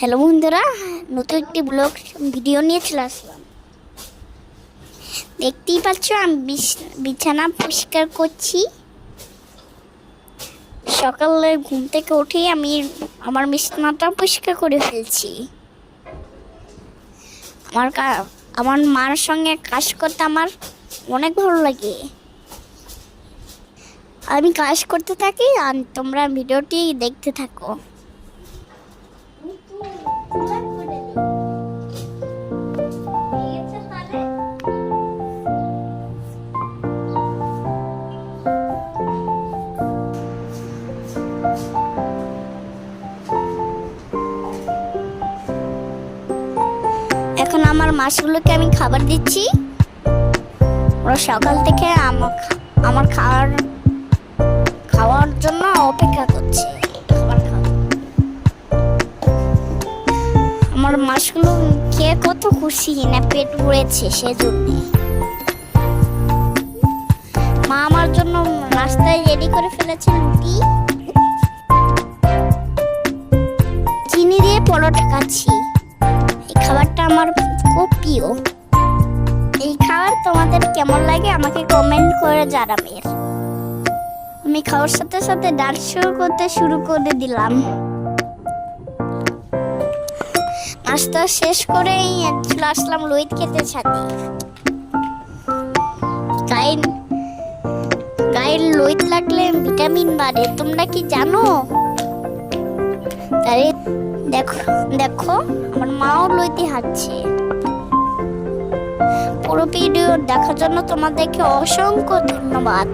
Hello বন্ধুরা, নতুন একটি ব্লগ ভিডিও নিয়ে চলে আসলাম। দেখতেই পাচ্ছ আমি বিছানা পরিষ্কার করছি। সকালে ঘুম থেকে উঠেই আমি আমার বিছানাটা পরিষ্কার করে ফেলছি। আমার মার সঙ্গে কাজ করতে আমার অনেক ভালো লাগে। আমি কাজ করতে থাকি আর তোমরা ভিডিওটি দেখতে থাকো। এখন আমার মাছগুলোকে আমি খাবার দিচ্ছি। ওরা সকাল থেকে আমার খাওয়ার জন্য অপেক্ষা করছে। আমার মাছগুলো খেয়ে কত খুশি না, পেট ভরেছে সেজন্য। মা আমার জন্য নাস্তায় রেডি করে ফেলেছে রুটি, চিনি দিয়ে পরোটা খাচ্ছি। এই খাবারটা আমার খুব প্রিয়। এই খাবার তোমাদের কেমন লাগে আমাকে কমেন্ট করে জানাবে। আমি খাওয়ার সাথে সাথে ডান্সও করতে শুরু করে দিলাম। নাস্তা শেষ করেই চলে আসলাম লইট খেতে ছাদে। গায়ের লইট লাগলে ভিটামিন বাড়ে, তোমরা কি জানো? তাই দেখো আমার মাও লইতে হাঁটছে। পুরো ভিডিও দেখার জন্য তোমাদেরকে অসংখ্য ধন্যবাদ।